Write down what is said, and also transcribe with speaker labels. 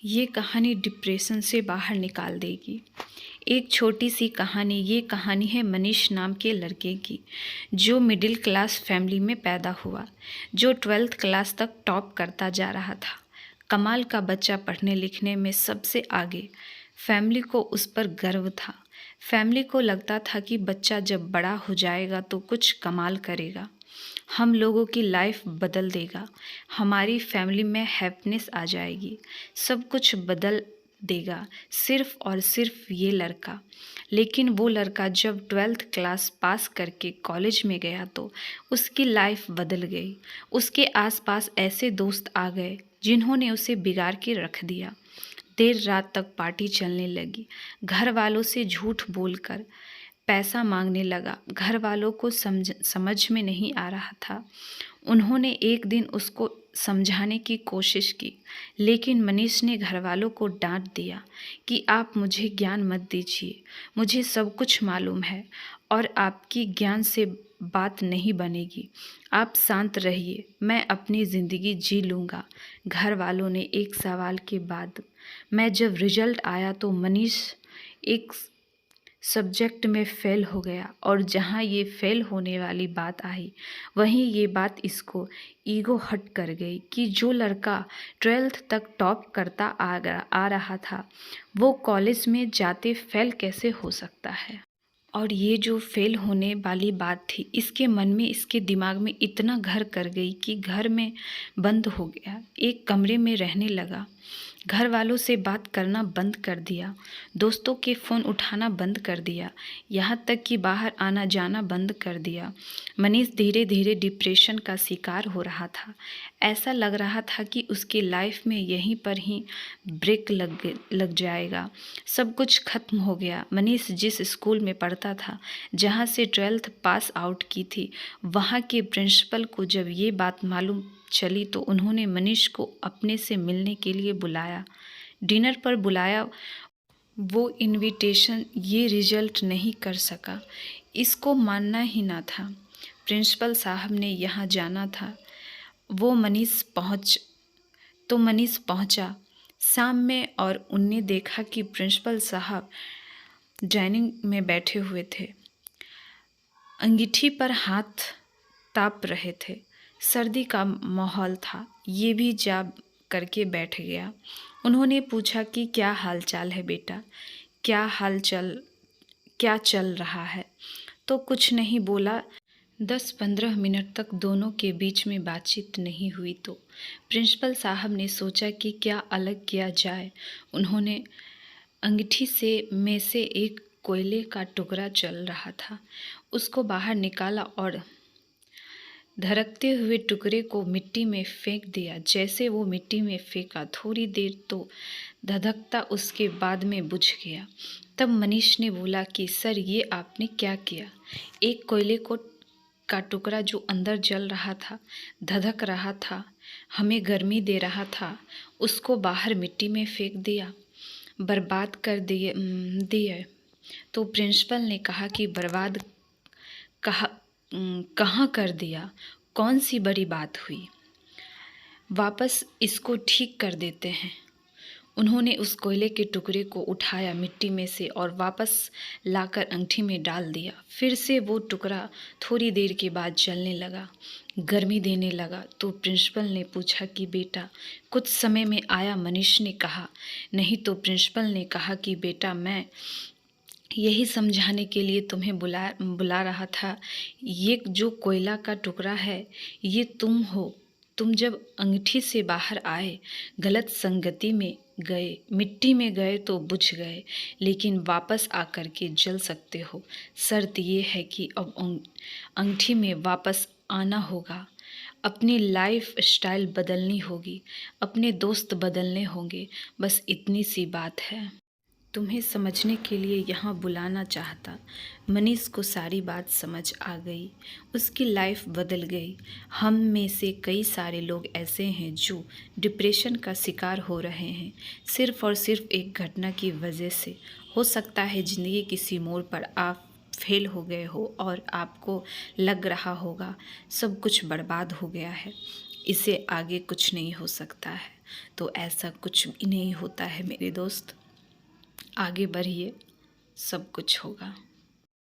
Speaker 1: ये कहानी डिप्रेशन से बाहर निकाल देगी। एक छोटी सी कहानी। ये कहानी है मनीष नाम के लड़के की, जो मिडिल क्लास फैमिली में पैदा हुआ, जो 12th क्लास तक टॉप करता जा रहा था। कमाल का बच्चा, पढ़ने लिखने में सबसे आगे। फैमिली को उस पर गर्व था। फैमिली को लगता था कि बच्चा जब बड़ा हो जाएगा तो कुछ कमाल करेगा, हम लोगों की लाइफ बदल देगा, हमारी फैमिली में हैप्पीनेस आ जाएगी, सब कुछ बदल देगा, सिर्फ और सिर्फ ये लड़का। लेकिन वो लड़का जब 12th क्लास पास करके कॉलेज में गया तो उसकी लाइफ बदल गई। उसके आसपास ऐसे दोस्त आ गए जिन्होंने उसे बिगाड़ के रख दिया। देर रात तक पार्टी चलने लगी। घर वालों से झूठ बोलकर पैसा मांगने लगा। घर वालों को समझ में नहीं आ रहा था। उन्होंने एक दिन उसको समझाने की कोशिश की, लेकिन मनीष ने घर वालों को डांट दिया कि आप मुझे ज्ञान मत दीजिए, मुझे सब कुछ मालूम है और आपकी ज्ञान से बात नहीं बनेगी। आप शांत रहिए, मैं अपनी ज़िंदगी जी लूँगा। घर वालों ने एक सवाल के बाद मैं जब रिजल्ट आया तो मनीष एक सब्जेक्ट में फ़ेल हो गया, और जहाँ ये फ़ेल होने वाली बात आई वहीं ये बात इसको ईगो हर्ट कर गई कि जो लड़का 12th तक टॉप करता आ रहा था वो कॉलेज में जाते फ़ेल कैसे हो सकता है। और ये जो फ़ेल होने वाली बात थी इसके मन में, इसके दिमाग में इतना घर कर गई कि घर में बंद हो गया, एक कमरे में रहने लगा। घर वालों से बात करना बंद कर दिया, दोस्तों के फ़ोन उठाना बंद कर दिया, यहाँ तक कि बाहर आना जाना बंद कर दिया। मनीष धीरे धीरे डिप्रेशन का शिकार हो रहा था। ऐसा लग रहा था कि उसकी लाइफ में यहीं पर ही ब्रेक लग जाएगा, सब कुछ खत्म हो गया। मनीष जिस स्कूल में पढ़ता था, जहाँ से 12th पास आउट की थी, वहाँ के प्रिंसिपल को जब ये बात मालूम चली तो उन्होंने मनीष को अपने से मिलने के लिए बुलाया, डिनर पर बुलाया। वो इनविटेशन ये रिजल्ट नहीं कर सका, इसको मानना ही ना था। प्रिंसिपल साहब ने यहाँ जाना था। मनीष पहुँचा शाम में, और उनने देखा कि प्रिंसिपल साहब डाइनिंग में बैठे हुए थे, अंगीठी पर हाथ ताप रहे थे। सर्दी का माहौल था। ये भी जा करके बैठ गया। उन्होंने पूछा कि क्या हाल चाल है बेटा, क्या चल रहा है। तो कुछ नहीं बोला। 10-15 मिनट तक दोनों के बीच में बातचीत नहीं हुई तो प्रिंसिपल साहब ने सोचा कि क्या अलग किया जाए। उन्होंने अंगीठी में से एक कोयले का टुकड़ा चल रहा था, उसको बाहर निकाला और धड़कते हुए टुकड़े को मिट्टी में फेंक दिया। जैसे वो मिट्टी में फेंका, थोड़ी देर तो धधकता, उसके बाद में बुझ गया। तब मनीष ने बोला कि सर, ये आपने क्या किया। एक कोयले का टुकड़ा जो अंदर जल रहा था, धधक रहा था, हमें गर्मी दे रहा था, उसको बाहर मिट्टी में फेंक दिया, बर्बाद कर दिए। तो प्रिंसिपल ने कहा कि बर्बाद कहाँ कर दिया, कौन सी बड़ी बात हुई, वापस इसको ठीक कर देते हैं। उन्होंने उस कोयले के टुकड़े को उठाया मिट्टी में से और वापस लाकर अंगीठी में डाल दिया। फिर से वो टुकड़ा थोड़ी देर के बाद जलने लगा, गर्मी देने लगा। तो प्रिंसिपल ने पूछा कि बेटा कुछ समय में आया। मनीष ने कहा नहीं। तो प्रिंसिपल ने कहा कि बेटा, मैं यही समझाने के लिए तुम्हें बुला रहा था, ये जो कोयला का टुकड़ा है ये तुम हो। तुम जब अंगीठी से बाहर आए, गलत संगति में गए, मिट्टी में गए तो बुझ गए, लेकिन वापस आकर के जल सकते हो। शर्त ये है कि अब अंगीठी में वापस आना होगा, अपनी लाइफ स्टाइल बदलनी होगी, अपने दोस्त बदलने होंगे। बस इतनी सी बात है। तुम्हें समझने के लिए यहाँ बुलाना चाहता। मनीष को सारी बात समझ आ गई, उसकी लाइफ बदल गई। हम में से कई सारे लोग ऐसे हैं जो डिप्रेशन का शिकार हो रहे हैं, सिर्फ़ और सिर्फ एक घटना की वजह से। हो सकता है ज़िंदगी किसी मोड़ पर आप फेल हो गए हो और आपको लग रहा होगा सब कुछ बर्बाद हो गया है, इससे आगे कुछ नहीं हो सकता है। तो ऐसा कुछ भी नहीं होता है मेरे दोस्त। आगे बढ़िए, सब कुछ होगा।